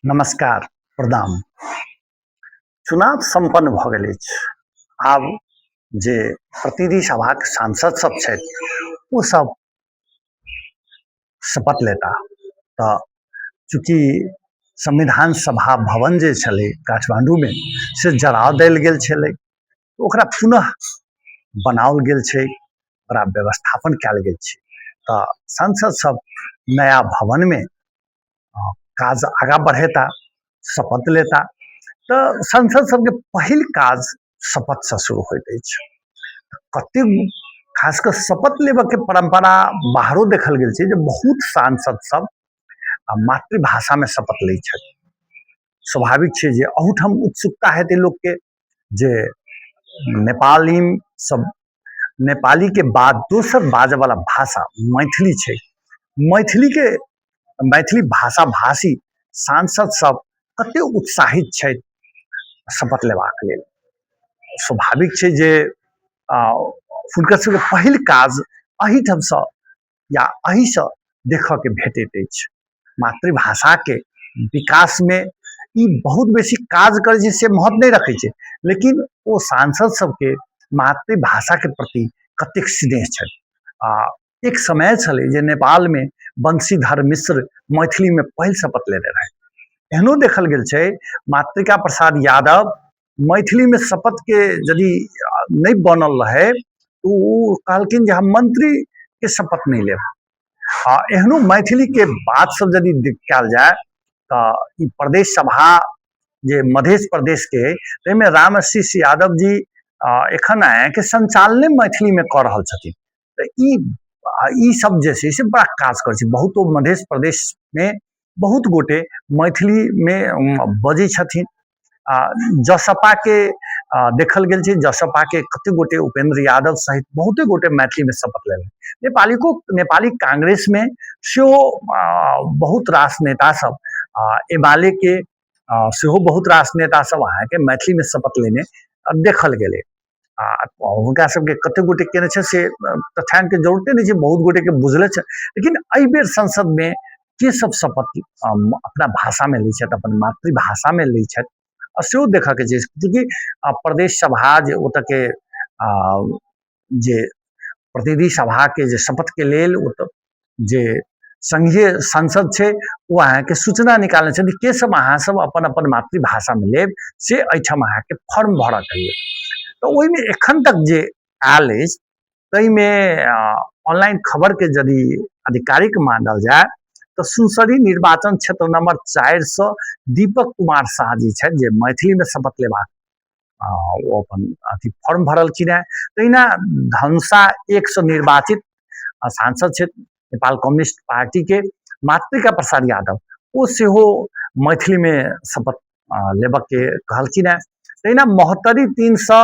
नमस्कार, प्रणाम। चुनाव संपन्न भ गेल अछि। आब जे प्रतिनिधि सभाक सांसद सब छथि ओ सब शपथ लेता। तऽ चूँकि संविधान सभा भवन जे छलै काठमांडू में से जरा देल गेल छलै, ओकरा पुनः बनाओल गेल छै, ओकरा व्यवस्थापन कयल गेल छै। तऽ सांसद सब नया भवन में काज आगाँ बढ़ेता, शपथ लेता। तऽ सांसद सबके पहिल काज शपथ से शुरू होइत अछि। कते खास कर शपथ लेबऽ के परंपरा बाहरो देखल गेल छै जे बहुत सांसद सब मातृभाषा में शपथ लै छथि। स्वाभाविक छै जे अहूठाम उत्सुकता हेतै लोक के जे नेपाली सब नेपाली के बाद दोसर बाजै वाला भाषा मैथिली छै। मैथिली भाषा भाषी सांसद सब कते उत्साहित छथि शपथ लेबाक लेल। स्वाभाविक छै जे हुनकर सबके पहिल काज एहिठामसँ या एहिसँ देखऽ के भेटैत अछि। मातृभाषा के विकास में ई बहुत बेसी काज करे छै से महत्व नहीं रखे छै, लेकिन ओ सांसद सबके मातृभाषा के प्रति कतेक स्नेह छनि। एक समय छलै जे नेपाल में बंशीधर मिश्र मैथिली में पहिल शपथ लेने रहे। एहनो देखल गेल छै मातृका प्रसाद यादव मैथिली में शपथ के यदि नहीं बनल रहे तो वो कहलखिन जे हम मंत्री के शपथ नहीं लेब। एहनो मैथिली के बात सब यदि कयल जाय तो प्रदेश सभा जे मध्य प्रदेश के में रामआशीष यादव जी एखन के संचालने मैथिली में कऽ रहल छथिन। ई सब जे छै से बड़ा काज करे छै। बहुत मध्य प्रदेश में बहुत गोटे मैथिली में बजै छथिन। जसपा के देखल गेल छै, जसपा के कते गोटे उपेंद्र यादव सहित बहुते गोटे मैथिली में शपथ लेलनि। नेपाली कांग्रेस में सेहो बहुत रास नेता सब एमाले के सेहो बहुत रास नेता सब अहाँके मैथिली में शपथ लेने देखल गेलै। हुनका सबके कते गोटे केने छै से तथ्याङ्क के जरूरते नहीं छै, बहुत गोटे के बुझले छै। लेकिन एहि बेर संसद में के सब शपथ अपना भाषा में लै छथि, अपन मातृभाषा में लै छथि, सेहो देखऽ के छै। क्योंकि प्रदेश सभा जे ओतऽ के जे प्रतिनिधि सभा के जे शपथ के लेल ओतऽ जे संघीय संसद छै वो अहाँके सूचना निकालने छै के सब अहाँ सब अपन अपन मातृभाषा में लेब से एहिठाम अहाँके फॉर्म भरऽ के। तो ओहिमे एखन तक जे आयल अछि ताहिमे ऑनलाइन खबर के यदि आधिकारिक मानल जाय तो सुनसरी निर्वाचन क्षेत्र नंबर 4 दीपक कुमार शाह जी छथि जे मैथिली में शपथ लेबाक ओ अपन अथी फॉर्म भरलखिन है। तहिना धनुषा 1 निर्वाचित सांसद छथि नेपाल कम्युनिस्ट पार्टी के मातृका प्रसाद यादव, ओ सेहो मैथिली में शपथ लेबऽ के कहलखिन है। तहिना महोत्तरी 300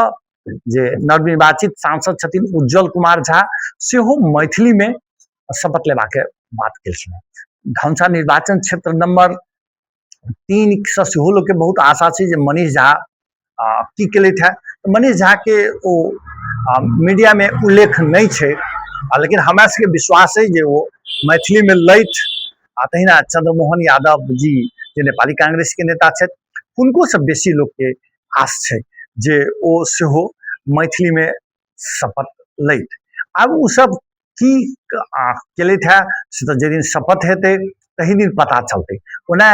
जे नवनिर्वाचित सांसद छथिन उज्जवल कुमार झा सेहो मैथिली में शपथ लेबाक के बात केलखिन है। धनुषा निर्वाचन क्षेत्र नंबर 3 से सेहो लोग के बहुत आशा छै जे मनीष झा की केलथि है। मनीष झा के ओ मीडिया में उल्लेख नहीं छै, लेकिन हमरा सबके विश्वास है जे वो मैथिली में लैथ। तहिना चंद्रमोहन यादव जी जे नेपाली कांग्रेस के नेता छथि, हुनको से बेसी लोग के आश छै जे ओ सेहो मैथिली में शपथ लैथ। आब उ सब की केलथि है से तऽ जे दिन शपथ हेतै तही दिन पता चलतै। ओना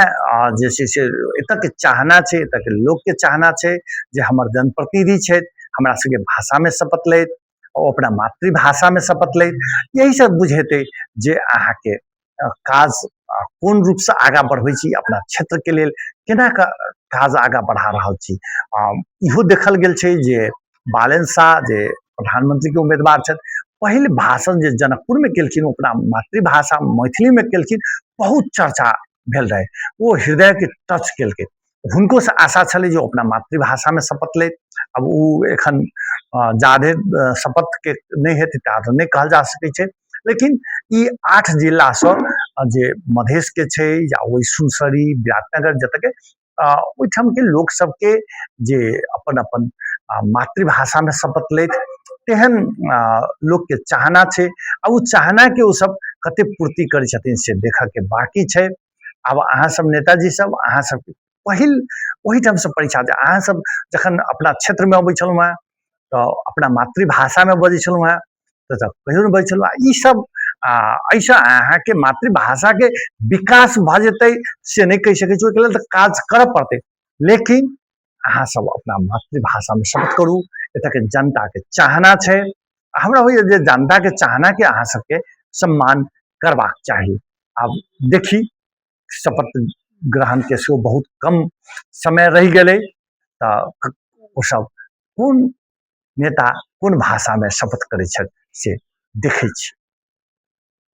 जे छै से एतऽ के चाहना छै, एतऽ के लोक के चाहना छै जे हमर जनप्रतिनिधि छथि हमरा सबके भाषा में शपथ लैथ, ओ अपना मातृभाषा में शपथ लैथ। यही सब बुझेतै जे अहाँके काज कोन रूप से आगाँ बढ़बै छी, अपना क्षेत्र के लेल केना काज आगाँ बढ़ा रहल छी। इहो देखल गेल छै जे बालन शाह जे प्रधानमंत्री के उम्मीदवार छथि, पहिल भाषण जे जनकपुर में केलखिन अपना मातृभाषा मैथिली में केलखिन, बहुत चर्चा भेल रहे, वो हृदय के टच केलकै। हुनको से आशा छलै जे अपना मातृभाषा में शपथ ले। अब वो एखन जाधे शपथ के नहीं हेतै ता नहीं कहल जा सकै छै, लेकिन ई 8 जिला से जे मधेश के छै या वही सुनसरी विराटनगर जतऽ के ओहिठाम के लोक सबके जे अपन अपन मातृभाषा में शपथ लेथ तेहन लोक के चाहना छै। आ उ चाहना के ओ सब कते पूर्ति करै छथिन से देखऽ के बाकी छै। आब अहाँ सब नेताजी सब अहाँ सब पहिल ओही ठाम से परीक्षा दे अहाँ सब जखन अपना क्षेत्र में अबै छलहुँ हेँ तो अपना मातृभाषा में बजै छलहुँ हेँ तो कहियो नहीं बजै छलहुँ ई सब ऐसा अहाँ के मातृभाषा के विकास भ जेतै से नहीं कहि सकै छी ओहिके लेल तऽ काज करऽ पड़तै लेकिन अहाँ सब अपना मातृभाषा में शपथ करू एतऽ के जनता के चाहना छै हमरा होइए जे जनता के चाहना के अहाँ सबके सम्मान करबाक चाही आब देखी शपथ ग्रहण के सेहो बहुत कम समय रहि गेलै तऽ ओ सब कोन नेता कोन भाषा में शपथ करै छथि से देखै छी